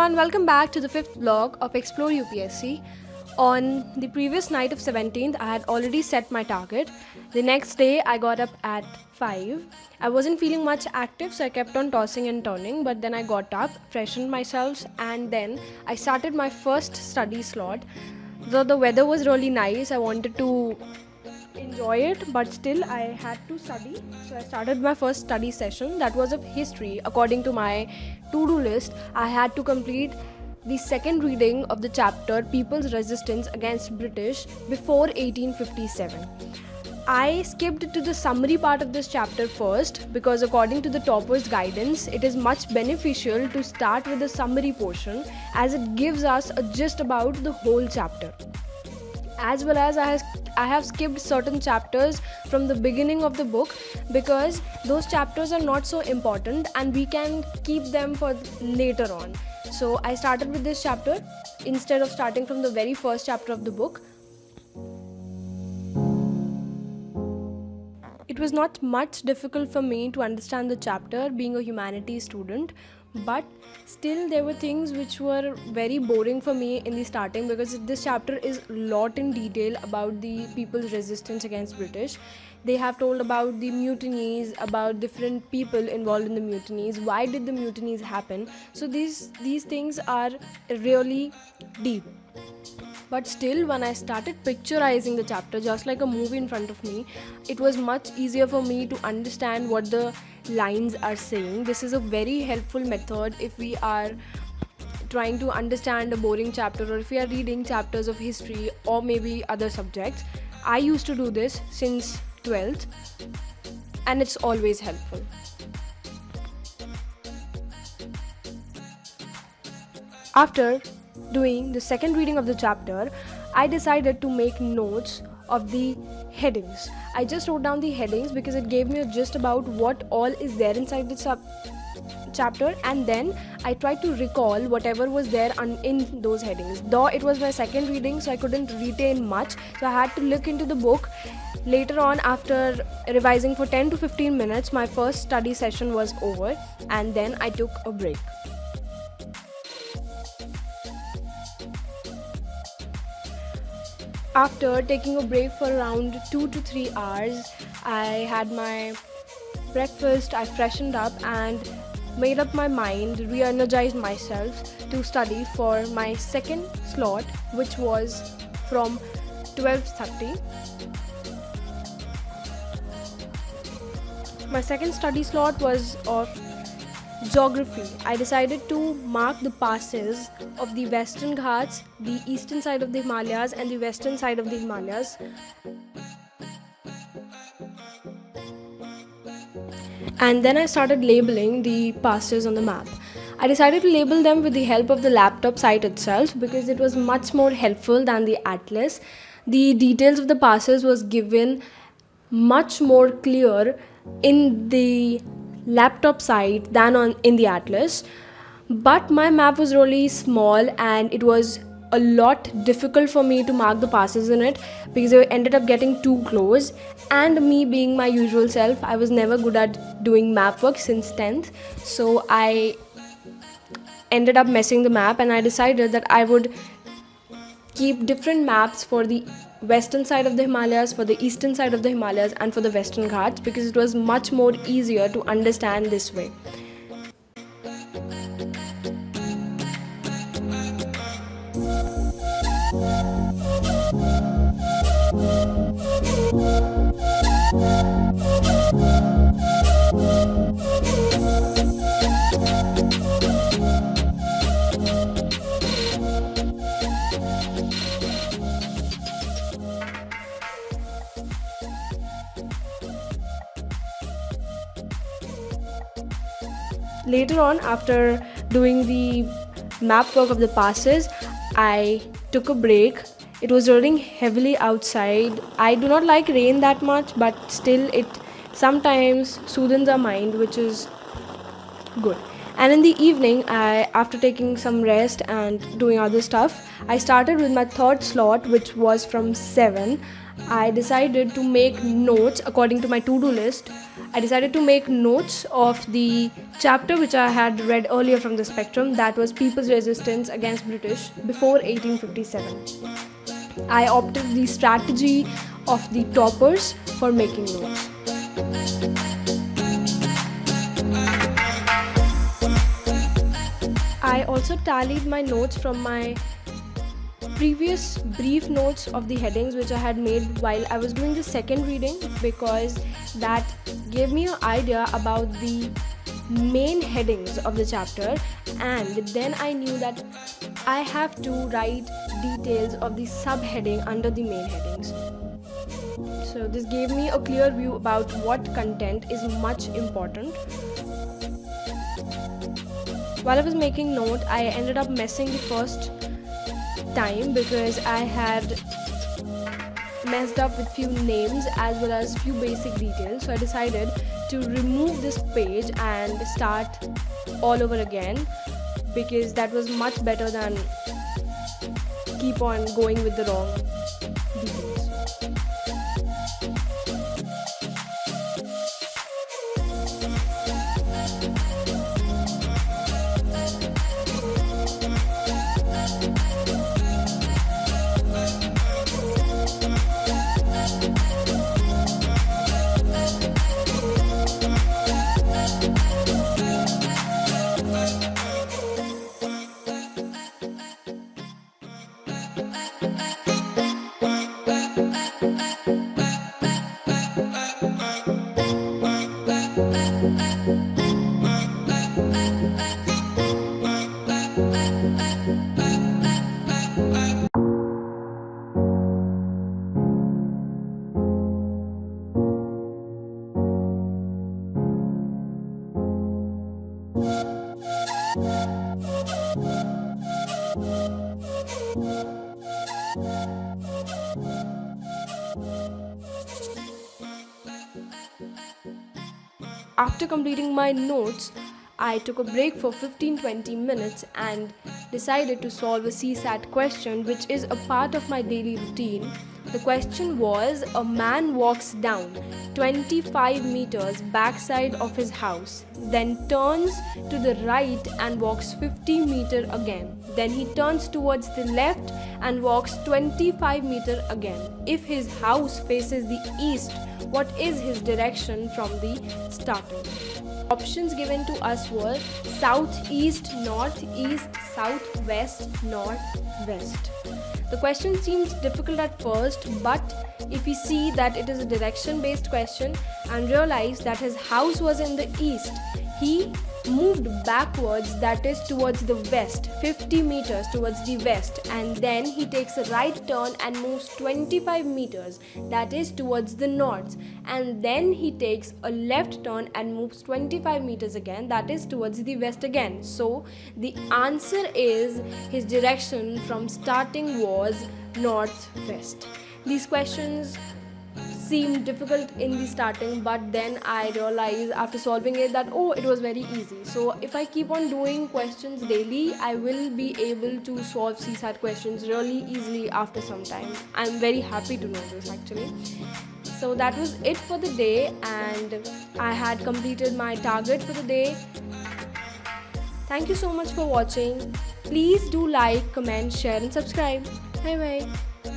everyone, welcome back to the fifth vlog of Explore UPSC. On the previous night of 17th, I had already set my target. The next day, I got up at 5. I wasn't feeling much active, so I kept on tossing and turning, but then I got up, freshened myself, and then I started my first study slot. Though the weather was really nice, I wanted to enjoy it, but still I had to study. So I started my first study session, that was of history. According to my to-do list, I had to complete the second reading of the chapter People's Resistance Against British before 1857. I skipped to the summary part of this chapter first because according to the topper's guidance, it is much beneficial to start with the summary portion as it gives us a gist about the whole chapter. As well as I have skipped certain chapters from the beginning of the book because those chapters are not so important and we can keep them for later on. So I started with this chapter instead of starting from the very first chapter of the book. It was not much difficult for me to understand the chapter being a humanities student, but still there were things which were very boring for me in the starting because this chapter is a lot in detail about the people's resistance against British. They have told about the mutinies, about different people involved in the mutinies, why did the mutinies happen. So these things are really deep. But still, when I started picturizing the chapter just like a movie in front of me, it was much easier for me to understand what the lines are saying. This is a very helpful method if we are trying to understand a boring chapter or if we are reading chapters of history or maybe other subjects. I used to do this since 12th and it's always helpful. After doing the second reading of the chapter, I decided to make notes of the headings. I just wrote down the headings because it gave me a gist about what all is there inside the chapter, and then I tried to recall whatever was there in those headings. Though it was my second reading, so I couldn't retain much, so I had to look into the book. Later on, after revising for 10 to 15 minutes, my first study session was over and then I took a break. After taking a break for around 2 to 3 hours, I had my breakfast, I freshened up and made up my mind, re-energized myself to study for my second slot, which was from 12:30. My second study slot was of geography. I decided to mark the passes of the Western Ghats, the eastern side of the Himalayas and the western side of the Himalayas. And then I started labeling the passes on the map. I decided to label them with the help of the laptop site itself because it was much more helpful than the atlas. The details of the passes was given much more clear in the laptop site than in the atlas, but my map was really small and it was a lot difficult for me to mark the passes in it because I ended up getting too close, and me being my usual self, I was never good at doing map work since 10th, so I ended up messing the map and I decided that I would keep different maps for the western side of the Himalayas, for the eastern side of the Himalayas and for the Western Ghats because it was much more easier to understand this way. Later on, after doing the map work of the passes, I took a break. It was raining heavily outside. I do not like rain that much, but still it sometimes soothes our mind, which is good. And in the evening, after taking some rest and doing other stuff, I started with my third slot, which was from 7. I decided to make notes according to my to-do list. I decided to make notes of the chapter which I had read earlier from the Spectrum, that was People's Resistance Against British before 1857. I opted the strategy of the toppers for making notes. I also tallied my notes from my previous brief notes of the headings which I had made while I was doing the second reading, because that gave me an idea about the main headings of the chapter, and then I knew that I have to write details of the subheading under the main headings. So this gave me a clear view about what content is much important. While I was making note, I ended up messing the first time because I had messed up with few names as well as few basic details. So I decided to remove this page and start all over again, because that was much better than keep on going with the wrong details. After completing my notes, I took a break for 15-20 minutes and decided to solve a CSAT question, which is a part of my daily routine. The question was: a man walks down 25 meters backside of his house, then turns to the right and walks 50 meters again. Then he turns towards the left and walks 25 meters again. If his house faces the east, what is his direction from the starting? Options given to us were southeast, northeast, southwest, northwest. The question seems difficult at first, but if we see that it is a direction based question and realize that his house was in the east, he moved backwards, that is towards the west, 50 meters towards the west, and then he takes a right turn and moves 25 meters, that is towards the north, and then he takes a left turn and moves 25 meters again, that is towards the west again. So the answer is his direction from starting was northwest. These questions seemed difficult in the starting, but then I realized after solving it that it was very easy. So if I keep on doing questions daily, I will be able to solve CSAT questions really easily after some time. I'm very happy to know this actually. So that was it for the day, and I had completed my target for the day. Thank you so much for watching. Please do like, comment, share and subscribe. Bye bye.